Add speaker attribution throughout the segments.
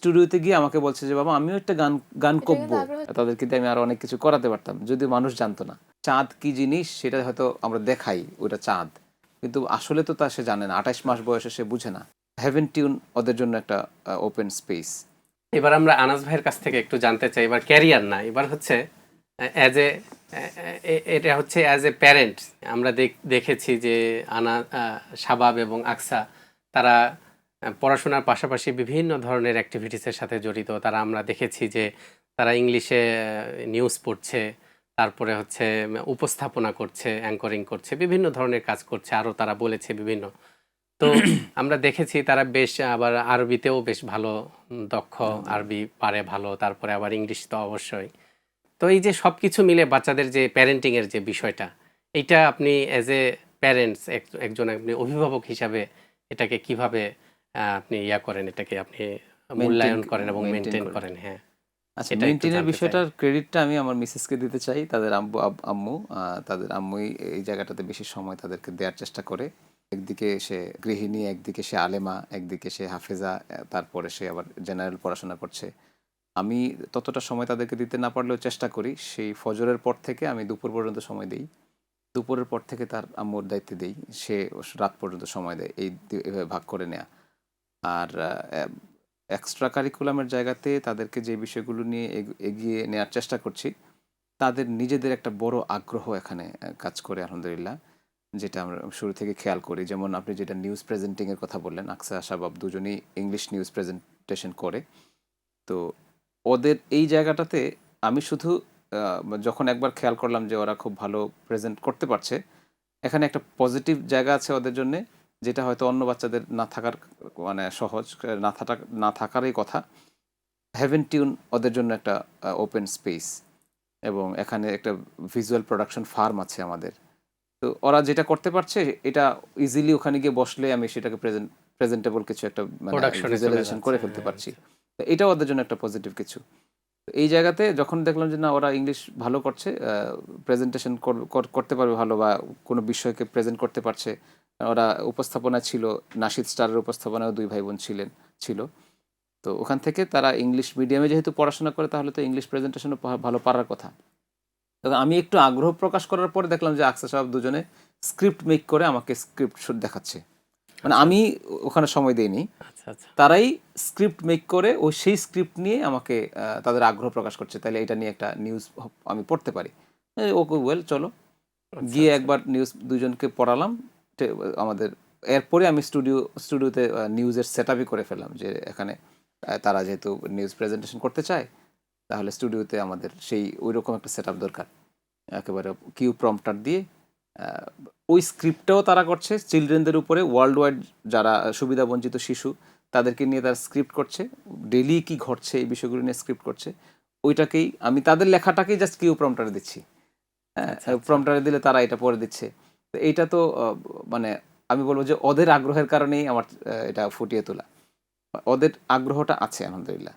Speaker 1: স্টুডিওতে গিয়ে আমাকে বলছে যে বাবা আমিও একটা গান গান করবো। তাদেরকে দিয়ে আমি আরো অনেক কিছু করাতে পারতাম, যদিও মানুষ জানতো না চাঁদ কি জিনিস। সেটা হয়তো আমরা দেখাই ওটা চাঁদ, কিন্তু আসলে তো তা সে জানে না। 28 মাস বয়সে সে বুঝে না। হেভেন টিউন ওদের জন্য একটা ওপেন স্পেস।
Speaker 2: এবার আমরা আনাস ভাইয়ের কাছ থেকে একটু জানতে চাই, এবার ক্যারিয়ার না, এবার হচ্ছে অ্যাজ এ, এটা হচ্ছে অ্যাজ এ প্যারেন্ট। আমরা দেখেছি যে শাবাব এবং আকসা তারা পড়াশোনার পাশাপাশি বিভিন্ন ধরনের অ্যাক্টিভিটিসের সাথে জড়িত। তারা আমরা দেখেছি যে তারা ইংলিশে নিউজ পড়ছে, তারপরে হচ্ছে উপস্থাপনা করছে, অ্যাঙ্করিং করছে, বিভিন্ন ধরনের কাজ করছে, আরও তারা বলেছে বিভিন্ন। তো আমরা দেখেছি তারা বেশ আবার আরবিতেও বেশ ভালো দক্ষ, আরবি পারে ভালো, তারপরে আবার ইংলিশ তো অবশ্যই। তো এই যে সব কিছু মিলে বাচ্চাদের যে প্যারেন্টিংয়ের যে বিষয়টা, এইটা আপনি অ্যাজ এ প্যারেন্টস, একজন আপনি অভিভাবক হিসাবে এটাকে কিভাবে আপনি করেন, এটাকে আপনি মূল্যায়ন করেন এবং মেনটেন করেন? হ্যাঁ,
Speaker 1: আচ্ছা,
Speaker 2: এটা একটু
Speaker 1: মেনটেনের
Speaker 2: জানতে চাই।
Speaker 1: বিষয়টার ক্রেডিটটা আমি আমার মিসেসকে দিতে চাই। তাদের আম্মু, তাদের আম্মুই এই জায়গাটাতে বেশি সময় তাদেরকে দেওয়ার চেষ্টা করে। একদিকে সে গৃহিণী, একদিকে সে আলেমা, একদিকে সে হাফেজা, তারপরে সে আবার জেনারেল পড়াশোনা করছে। আমি ততটা সময় তাদেরকে দিতে না পারলেও চেষ্টা করি। সেই ফজরের পর থেকে আমি দুপুর পর্যন্ত সময় দিই। দুপুরের পর থেকে তার আম্মুর দায়িত্বে দিই, সে রাত পর্যন্ত সময় দেয়। এভাবে ভাগ করে নেয়া। আর এক্সট্রা কারিকুলামের জায়গাতে তাদেরকে যে বিষয়গুলো নিয়ে এগিয়ে নেওয়ার চেষ্টা করছি, তাদের নিজেদের একটা বড় আগ্রহ এখানে কাজ করে আলহামদুলিল্লাহ, যেটা আমরা শুরু থেকে খেয়াল করি। যেমন আপনি যেটা নিউজ প্রেজেন্টিংয়ের কথা বললেন, আকসা শাবাব দুজনেই ইংলিশ নিউজ প্রেজেন্টেশন করে। তো ওদের এই জায়গাটাতে আমি শুধু যখন একবার খেয়াল করলাম যে ওরা খুব ভালো প্রেজেন্ট করতে পারছে, এখানে একটা পজিটিভ জায়গা আছে ওদের জন্যে, যেটা হয়তো অন্য বাচ্চাদের না থাকার, মানে সহজ না থাকারই কথা। হেভেন টিউন ওদের জন্য একটা ওপেন স্পেস, এবং এখানে একটা ভিজুয়াল প্রোডাকশন ফার্ম আছে আমাদের। তো ওরা যেটা করতে পারছে এটা ইজিলি ওখানে গিয়ে বসলে আমি সেটাকে প্রেজেন্টেবল কিছু একটা মানে
Speaker 2: প্রোডাকশনে চলে
Speaker 1: ভিজুয়ালাইজেশন
Speaker 2: যাচ্ছে,
Speaker 1: করে ফেলতে
Speaker 2: হ্যাঁ,
Speaker 1: পারছি।
Speaker 2: আচ্ছা।
Speaker 1: তো এটাও ওদের জন্য একটা পজিটিভ কিছু। তো এই জায়গাতে যখন দেখলাম যে না ওরা ইংলিশ ভালো করছে, প্রেজেন্টেশন করতে পারবে ভালো, বা কোনো বিষয়কে প্রেজেন্ট করতে পারছে। ওরা উপস্থাপনা ছিল, নাশিদ স্টারের উপস্থাপনায় দুই ভাই বোন ছিল। তো ওখান থেকে তারা ইংলিশ মিডিয়ামে যেহেতু পড়াশোনা করে, তাহলে তো ইংলিশ প্রেজেন্টেশনও ভালো পারার কথা। তবে আমি একটু আগ্রহ প্রকাশ করার পরে দেখলাম যে আকসা সাহেব দুজনে স্ক্রিপ্ট মেক করে আমাকে স্ক্রিপ্ট দেখাচ্ছে। মানে
Speaker 2: আচ্ছা,
Speaker 1: আমি ওখানে সময় দিইনি,
Speaker 2: আচ্ছা, আচ্ছা,
Speaker 1: তারাই স্ক্রিপ্ট মেক করে সেই স্ক্রিপ্ট নিয়ে আমাকে তাদের আগ্রহ প্রকাশ করছে, তাহলে এটা নিয়ে একটা নিউজ আমি পড়তে পারি। ওকে, ওয়েল, চলো।
Speaker 2: আচ্ছা,
Speaker 1: গিয়ে
Speaker 2: আচ্ছা।
Speaker 1: একবার নিউজ দুজনকে পড়ালাম। আমাদের এরপরে আমি স্টুডিওতে নিউজের সেট আপই করে ফেললাম, যে এখানে তারা যেহেতু নিউজ প্রেজেন্টেশন করতে চায়, তাহলে স্টুডিওতে আমাদের সেই ওই রকম একটা সেট আপ দরকার। একেবারে কিউ প্রম্পটার দিয়ে ওই স্ক্রিপ্টটাও তারা করছে চিলড্রেনদের উপরে, ওয়ার্ল্ড ওয়াইড যারা সুবিধাবঞ্চিত শিশু, তাদেরকে নিয়ে তারা স্ক্রিপ্ট করছে। ডেইলি কি ঘটছে এই বিষয়গুলো নিয়ে স্ক্রিপ্ট করছে। ওইটাকেই আমি তাদের লেখাটাকেই জাস্ট কিউ প্রম্পটারে দিচ্ছি। হ্যাঁ,
Speaker 2: আচ্ছা, আচ্ছা।
Speaker 1: প্রম্পটারে দিলে তারা এটা পড়ে দিচ্ছে। তো এইটা তো মানে আমি বলবো যে ওদের আগ্রহের কারণেই আমার এটা ফুটিয়ে তোলা। ওদের আগ্রহটা আছে আলহামদুলিল্লাহ।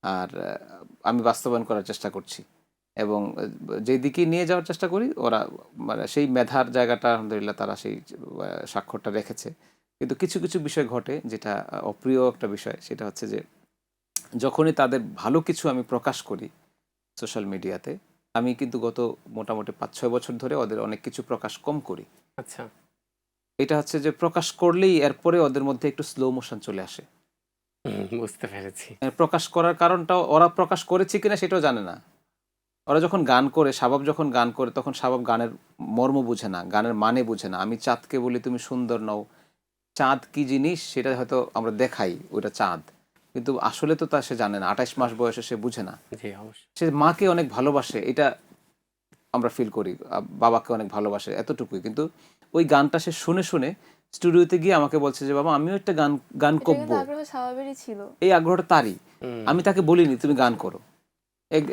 Speaker 1: আর আমি বাস্তবায়ন করার চেষ্টা করছি, এবং যেই দিকে নিয়ে যাওয়ার চেষ্টা করি ওরা মানে সেই মেধার জায়গাটা আলহামদুলিল্লাহ তারা সেই স্বাক্ষরটা রেখেছে। কিন্তু কিছু কিছু বিষয় ঘটে যেটা অপ্রিয় একটা বিষয়, সেটা হচ্ছে যে যখনই তাদের ভালো কিছু আমি প্রকাশ করি সোশ্যাল মিডিয়াতে, আমি কিন্তু গত মোটামুটি 5-6 বছর ধরে ওদের অনেক কিছু প্রকাশ কম করি।
Speaker 2: আচ্ছা,
Speaker 1: এটা হচ্ছে যে প্রকাশ করলেই এরপরে ওদের মধ্যে একটু স্লো মোশন চলে আসে।
Speaker 2: বুঝতে পেরেছি।
Speaker 1: প্রকাশ করার কারণটাও, ওরা প্রকাশ করেছে কিনা সেটাও জানে না। ওরা যখন গান করে, শাবাব যখন গান করে, তখন শাবাব গানের মর্ম বুঝে না, গানের মানে বুঝে না। আমি চাঁদকে বলি তুমি সুন্দর নও, চাঁদ কি জিনিস সেটা হয়তো আমরা দেখাই ওইটা চাঁদ, কিন্তু আসলে তো তা সে জানে না। 28 মাস বয়সে সে বুঝে না।
Speaker 2: জি, অবশ্যই।
Speaker 1: সে মাকে অনেক ভালোবাসে, এটা আমরা ফিল করি, বাবাকে অনেক ভালোবাসে, এতটুকুই। কিন্তু ওই গানটা সে শুনে শুনে স্টুডিওতে গিয়ে আমাকে বলছে যে বাবা আমিও একটা গান গান করবো। এই আগ্রহটা তারই।
Speaker 2: হুম,
Speaker 1: আমি তাকে বলিনি তুমি গান করো। এক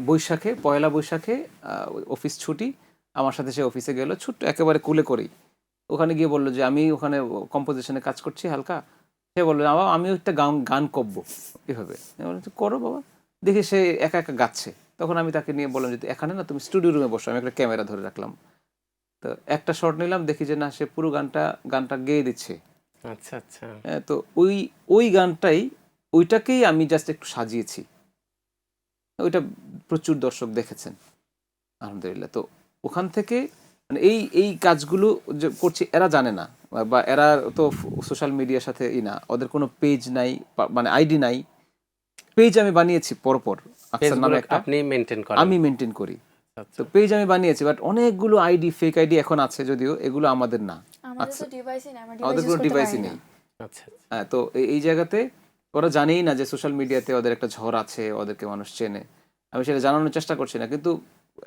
Speaker 1: বৈশাখে, পয়লা বৈশাখে অফিস ছুটি, আমার সাথে সে অফিসে গেল ছোট্ট একেবারে কুলে করেই। ওখানে গিয়ে বললো যে আমি ওখানে কম্পোজিশনে কাজ করছি হালকা। সে বললো বাবা আমিও একটা গান গান করবো এভাবে। আমি বললাম, করো বাবা। দেখে সে একা একা গাচ্ছে। তখন আমি তাকে নিয়ে বললাম যে এখানে না তুমি স্টুডিও রুমে বসো, আমি একটা ক্যামেরা ধরে রাখলাম। তো একটা শট নিলাম, দেখি যে না সে পুরো গানটা গানটা গেয়ে দিচ্ছে।
Speaker 2: আচ্ছা, আচ্ছা।
Speaker 1: তো ওই ওই গানটাই ওইটাকেই আমি জাস্ট একটু সাজিয়েছি, ওইটা প্রচুর দর্শক দেখেছেন আলহামদুলিল্লাহ। তো ওখান থেকে মানে এই এই কাজগুলো যে করছি এরা জানে না, বা এরা তো সোশ্যাল মিডিয়ার সাথে না, ওদের কোনো পেজ নাই, মানে আইডি নাই। পেজ আমি বানিয়েছি পরপর, আকসার নামে
Speaker 2: পেজগুলো
Speaker 1: একটা
Speaker 2: আপনি মেনটেন করেন?
Speaker 1: আমি মেনটেন করি।
Speaker 2: আচ্ছা
Speaker 1: তো পেজ আমি বানিয়েছি, বাট অনেকগুলো আইডি, ফেক আইডি এখন আছে, যদিও এগুলো আমাদের না,
Speaker 3: আমাদের তো ডিভাইসই না, আমরা
Speaker 1: আমাদের
Speaker 3: ডিভাইস
Speaker 1: কোনো
Speaker 3: ইউজ করতে
Speaker 1: ডিভাইসই
Speaker 3: পারি
Speaker 1: নেই।
Speaker 3: না।
Speaker 2: আচ্ছা
Speaker 1: হ্যাঁ, তো এই জায়গাতে ওরা জানেই না যে সোশ্যাল মিডিয়াতে ওদের একটা ঝড় আছে, ওদেরকে মানুষ চেনে। আমি সেটা জানানোর চেষ্টা করছি না, কিন্তু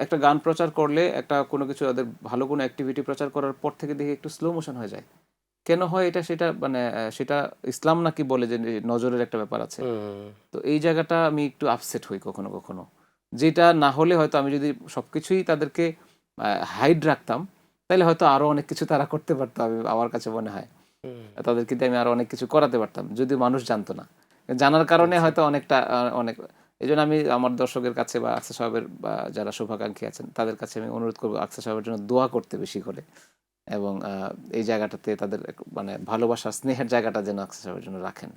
Speaker 1: একটা গান প্রচার করলে, একটা কোনো কিছু ওদের ভালো কোনো অ্যাক্টিভিটি প্রচার করার পর থেকে দেখি একটু স্লো মোশন হয়ে যায়। কেন হয় এটা, সেটা মানে সেটা ইসলাম নাকি বলে যে নজরের একটা ব্যাপার আছে। তো এই জায়গাটা আমি একটু আপসেট হই কখনো কখনো, যেটা না হলে হয়তো আমি যদি সবকিছুই তাদেরকে হাইড রাখতাম, তাহলে হয়তো আরো অনেক কিছু তারা করতে পারতো, আমি আমার কাছে মনে হয় তাদেরকে দিয়ে আমি আরো অনেক কিছু করাতে পারতাম, যদি মানুষ জানতো না। জানার কারণে হয়তো অনেকটা অনেক, এই জন্য আমি আমার দর্শকের কাছে বা আকসা সাহেবের বা যারা শুভাকাঙ্ক্ষী আছেন তাদের কাছে আমি অনুরোধ করবো আকসা সাহেবের জন্য দোয়া করতে বেশি করে, এবং এই জায়গাটাতে তাদের মানে ভালোবাসা স্নেহের জায়গাটা যেন আকসা সাহেবের জন্য রাখেন।